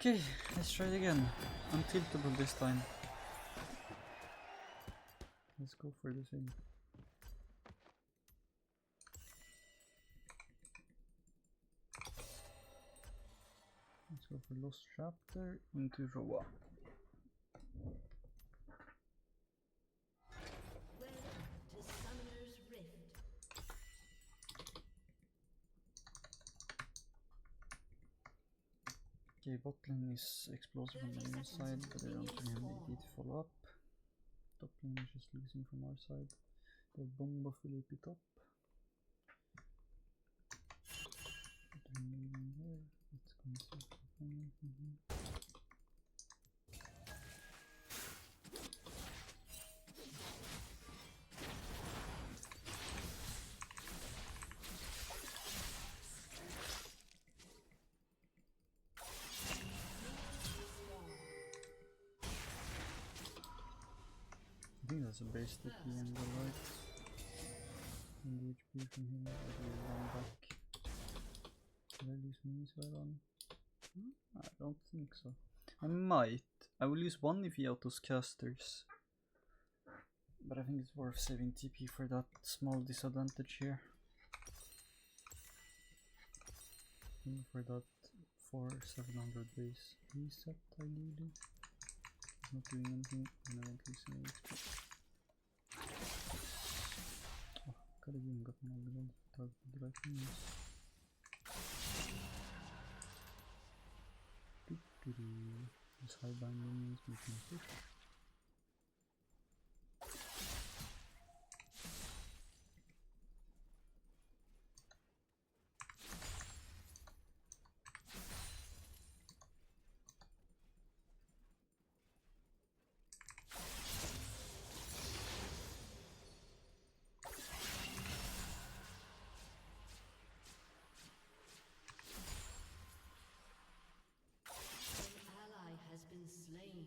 Okay, let's try it again. Untiltable this time. Let's go for the thing. Let's go for Lost Chapter into Roa. Okay, bot lane is explosive on the enemy side, but they don't really have the AD to follow up. Top lane is just losing from our side. The bomb buff will AP top. There. Let's go and see what's happening. I think that's a base TP on the right. And the HP from him will run back. Did I lose minis right on? I don't think so. I might. I will use one if he autos casters. But I think it's worth saving TP for that small disadvantage here. For that 700 base reset ideally. It's not doing anything and I won't lose any XP. Oh, could have even gotten all the gold targeted right things. This high binding is making a push. An ally has been slain.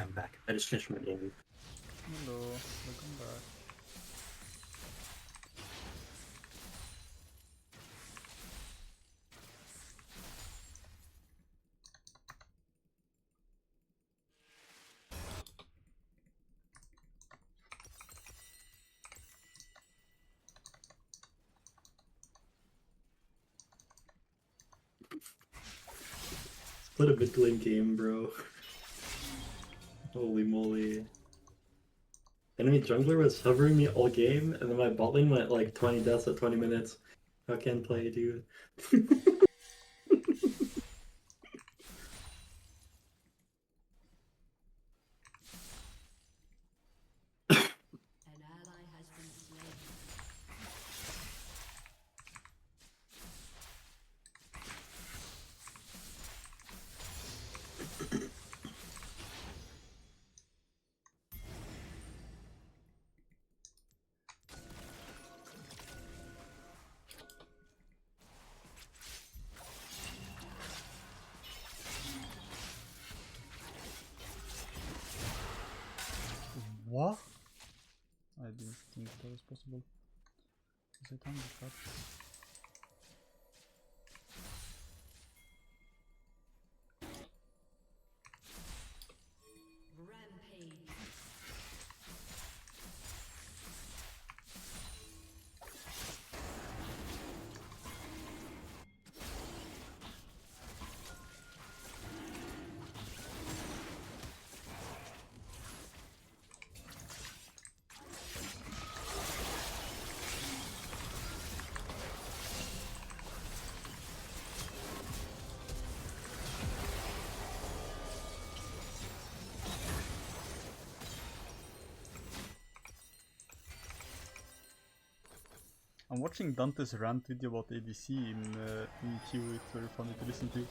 I'm back. I just finished my game. Hello, welcome back. What a mid lane game, bro. Holy moly. Enemy jungler was hovering me all game, and then my bot lane went like 20 deaths at 20 minutes. How can play, dude? What? I didn't think that was possible. Is it on the cut? I'm watching Dante's rant video about ADC in queue. It's very funny to listen to.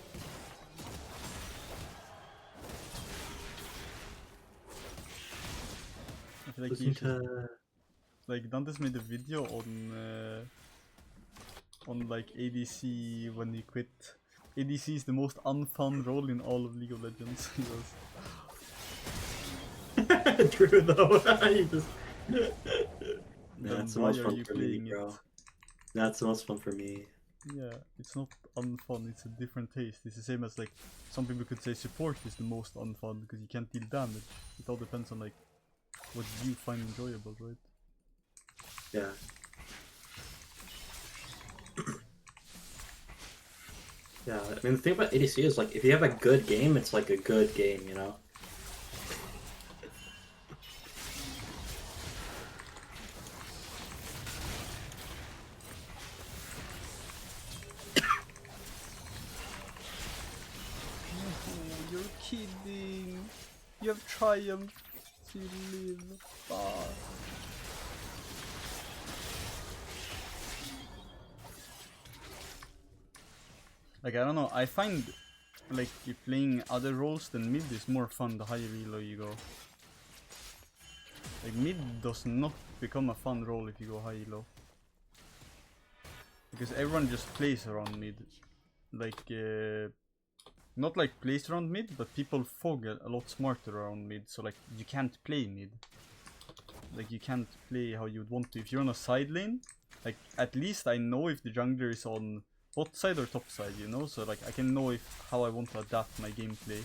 I feel like he should, like Dante's made a video on like ADC when he quit. ADC is the most unfun role in all of League of Legends. He goes. True though. You just... That's so much fun for me, bro. That's the most fun for me. Yeah, it's not unfun, it's a different taste. It's the same as like some people could say support is the most unfun because you can't deal damage. It all depends on like what you find enjoyable, right? Yeah. Yeah, I mean the thing about ADC is like if you have a good game, it's like a good game, you know? You're kidding! You have triumphed to live far. Like, I don't know, I find like playing other roles than mid is more fun the higher elo you go. Like mid does not become a fun role if you go high elo. Because everyone just plays around mid. Like, not like plays around mid, but people fog a lot smarter around mid, so like you can't play mid. Like you can't play how you would want to. If you're on a side lane, like at least I know if the jungler is on bot side or top side, you know? So like I can know how I want to adapt my gameplay.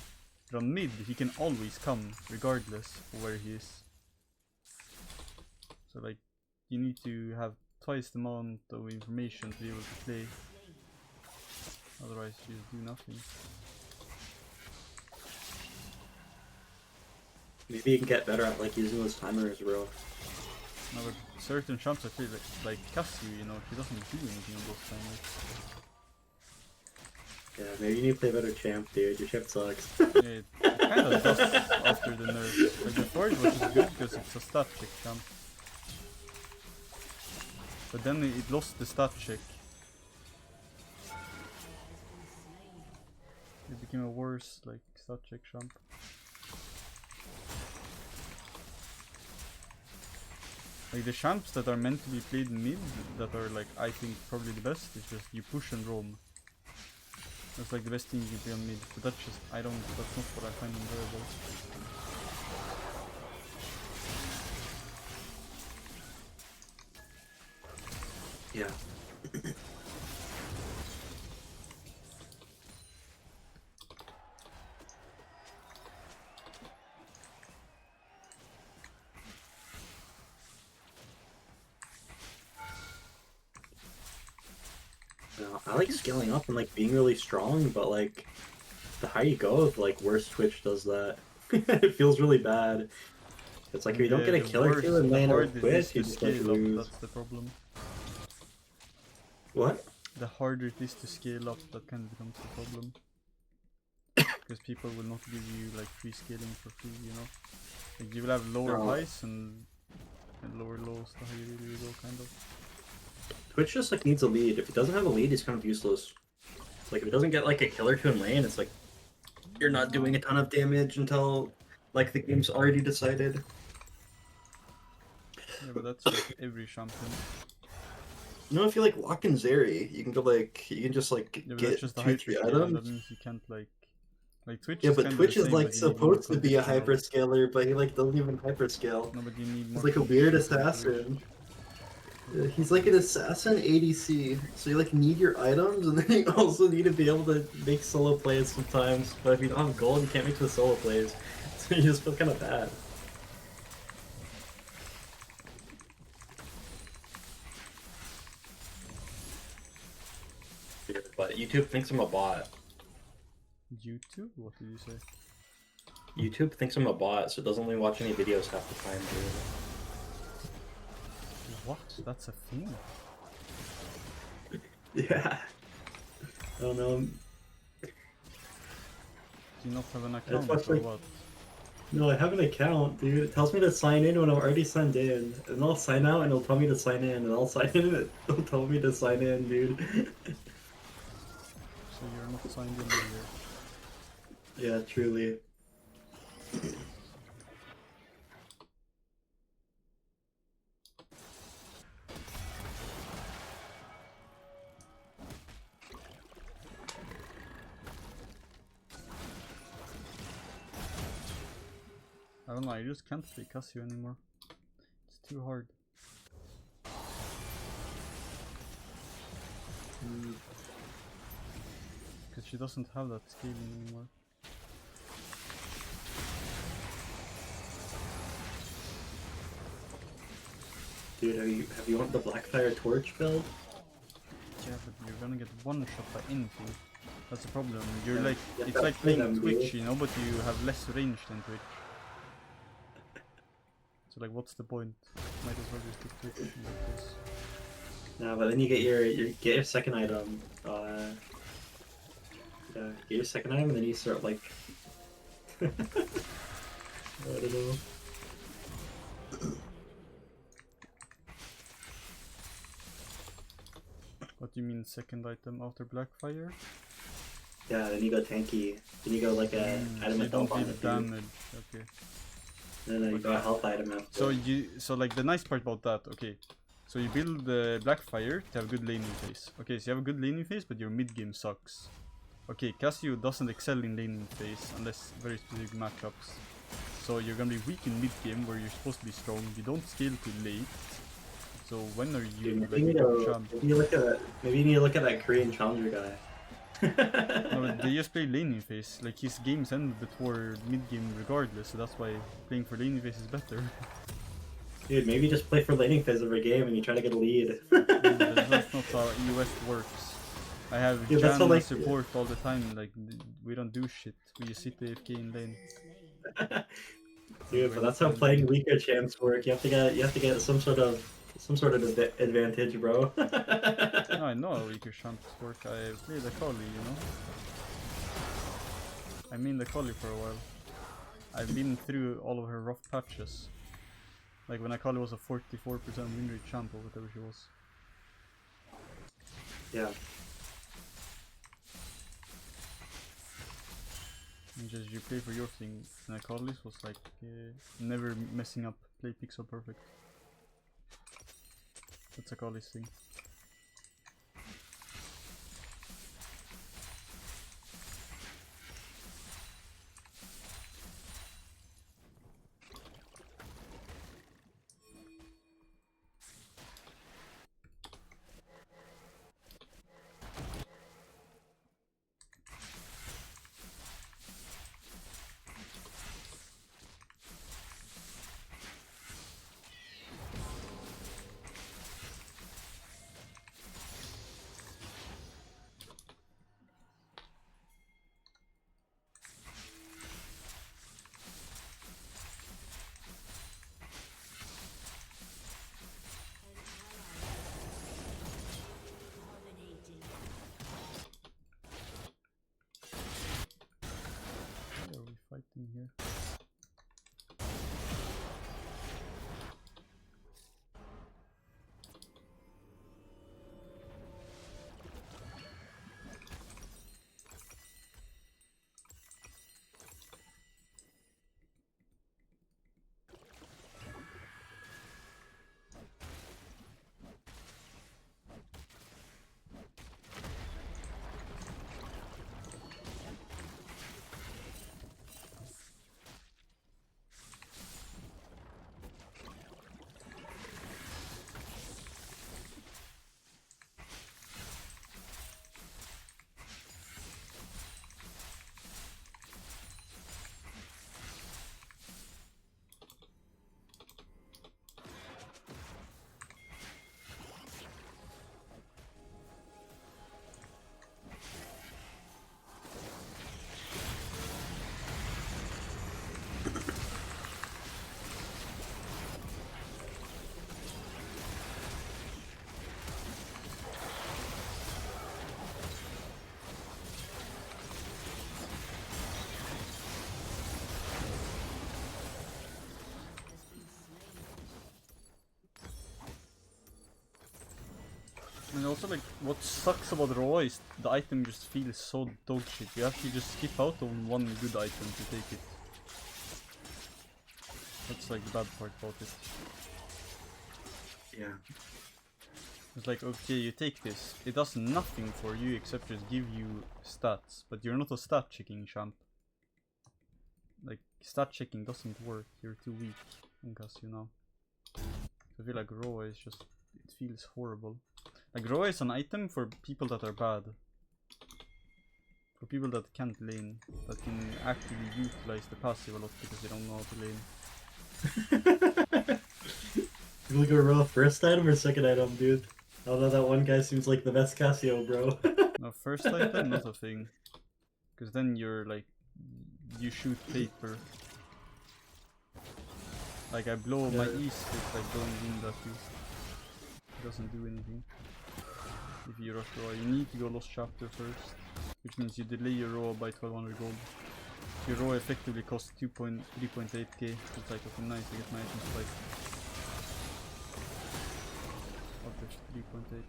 But on mid, he can always come regardless of where he is. So like you need to have twice the amount of information to be able to play. Otherwise you just do nothing. Maybe you can get better at like using those timers, bro. No, but certain champs I feel like Cassiopeia, you know, she doesn't do anything on those timers. Yeah, maybe you need to play better champ, dude. Your champ sucks. Yeah, it kinda does after the nerfs. Like before it was just good because it's a stat check champ. But then it lost the stat check. It became a worse like stat check champ. Like the champs that are meant to be played in mid, that are like I think probably the best, is just you push and roam. That's like the best thing you can play on mid, but that's just, that's not what I find enjoyable. Yeah. I like scaling up and like being really strong, but like the higher you go, the like worse Twitch does that. It feels really bad. It's like if you don't get a kill or two in The lane or harder it is Twitch, you to just like scale up, lose. that's the problem. What? The harder it is to scale up, that kind of becomes the problem. Because people will not give you like free scaling for free, you know? Like you will have lower No. highs and lower lows the higher you go, kind of. Twitch just like needs a lead. If he doesn't have a lead, he's kind of useless. Like if he doesn't get like a kill or two in lane, it's like you're not doing a ton of damage until like the game's already decided. Yeah, but that's with every champion. You know, if you like lock in Zeri, you can go like you can just like Yeah, but that's get just the 2-3 hyperscaling, that items. means you can't like Twitch Yeah, is but kind of the Twitch is same, like but you need more supposed to be a conditional. hyperscaler, but he like doesn't even hyperscale. No, but you need He's more like a weird conditional for assassin. Twitch. He's like an assassin ADC, so you like need your items, and then you also need to be able to make solo plays sometimes. But if you don't have gold, you can't make the solo plays, so you just feel kind of bad. But YouTube thinks I'm a bot. YouTube? What did you say? YouTube thinks I'm a bot, so it doesn't let me watch any videos half the time, dude. What? That's a thing? Yeah. I don't know. Do you not have an It's account much or like- what? No, I have an account, dude. It tells me to sign in when I'm already signed in. And I'll sign out and it'll tell me to sign in. And I'll sign in and it'll tell me to sign in, dude. So you're not signed in here. Yeah, truly. I don't know, I just can't play Cassio anymore. It's too hard. Because she doesn't have that scaling anymore. Dude, have you want the Blackfire Torch build? Yeah, but you're gonna get one shot by info. That's the problem. You're Yeah, like, yeah, it's that's like for playing them, Twitch, dude. you know, but you have less range than Twitch. So like, what's the point? Might as well just do Twitch in that case. No, but then you get your second item. Yeah, get your second item and then you start like I don't know. What do you mean second item after Blackfire? Yeah, then you go tanky. Then you go like a item so you with don't health on deal it. damage. Okay. And then you go a health item after. So like the nice part about that, okay. So you build the Blackfire to have good laning phase. Okay, so you have a good laning phase, but your mid game sucks. Okay, Cassio doesn't excel in laning phase unless very specific matchups. So you're gonna be weak in mid game where you're supposed to be strong. You don't scale too late. So when are you Dude, like top champ? maybe you need to look at that Korean challenger guy. No, but they just play laning phase. Like his games end before mid game regardless, so that's why playing for laning phase is better. Dude, maybe just play for laning phase every game and you try to get a lead. That's not how US works. I have Dude, that's Jan how, like, support all the time, like we don't do shit. We just sit AFK in lane. Dude, but that's how playing weaker champs work. You have to get some sort of advantage, bro. No, I know how weaker champs work. I played the Kali, you know. I mean the Kali for a while. I've been through all of her rough patches. Like when Akali was a 44% win rate champ or whatever she was. Yeah. And just you play for your thing. And Akali's was like never messing up, play pixel perfect. That's Akali's thing. And also, like, what sucks about Raw is the item just feels so dog shit. You have to just skip out on one good item to take it. That's like the bad part about it. Yeah. It's like, okay, you take this. It does nothing for you except just give you stats. But you're not a stat checking champ. Like, stat checking doesn't work. You're too weak in Cassio now. I feel like Raw is just... it feels horrible. Like, Raw is an item for people that are bad. For people that can't lane. That can actively utilize the passive a lot because they don't know how to lane. You wanna go Raw first item or second item, dude? I don't know, that one guy seems like the best Cassio, bro. No, first item, not a thing. Because then you're like... you shoot paper. Like, I blow my East with like blowing wind at you. It doesn't do anything. If you rush Raw, you need to go Lost Chapter first. Which means you delay your Raw by 1200 gold. Your Raw effectively costs 3.8k. It's like, okay, nice, I get my items like... oh, there's 3.8.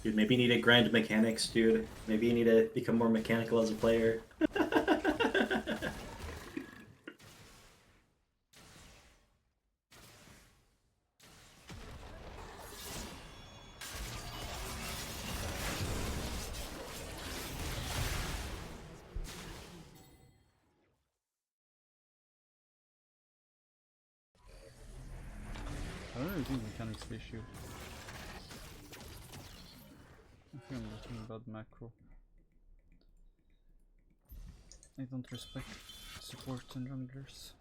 Dude, maybe you need to grind mechanics, dude. Maybe you need to become more mechanical as a player. I don't really think mechanics play shield. I think I'm just doing bad macro. I don't respect support and junglers.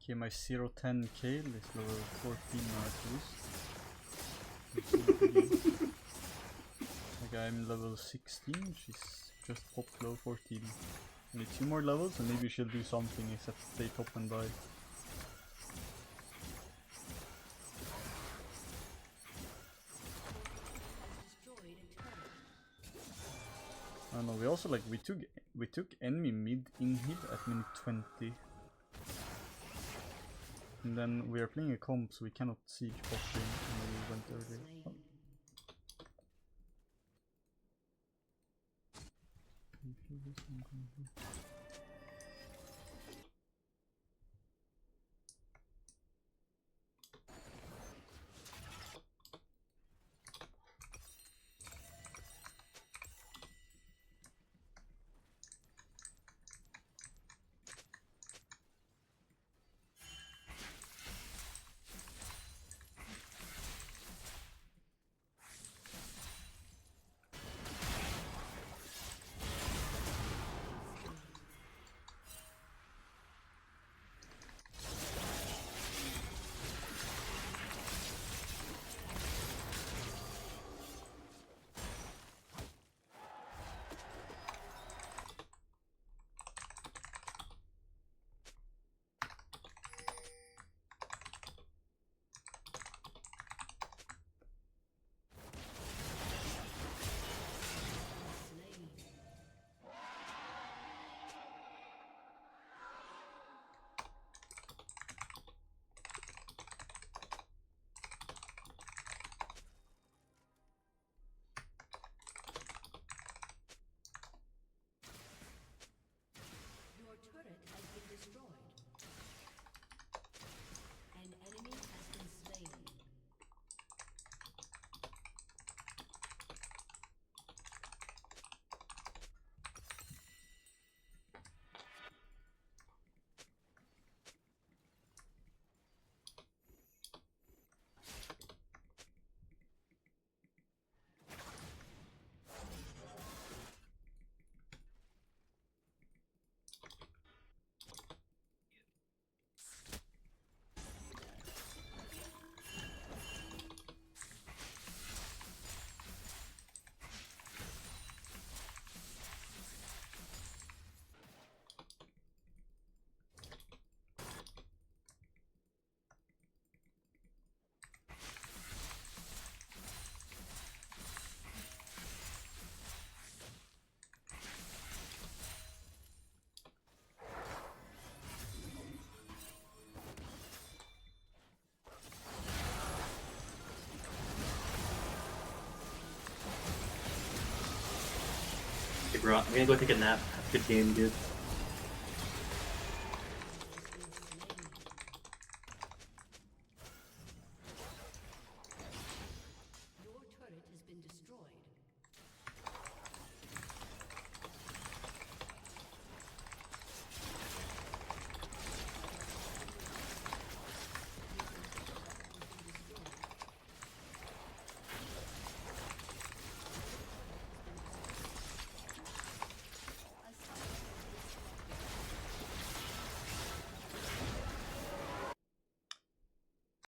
Okay, my 010 Kale is level 14 now at least. Like I'm level 16, she's just popped level 14. I need 2 more levels and maybe she'll do something except stay top and die. I don't know, we also like we took enemy mid inhib at minute 20. And then we are playing a comp, so we cannot siege bot lane, and we went early. Oh. Bro, I'm gonna go take a nap. Good game, dude.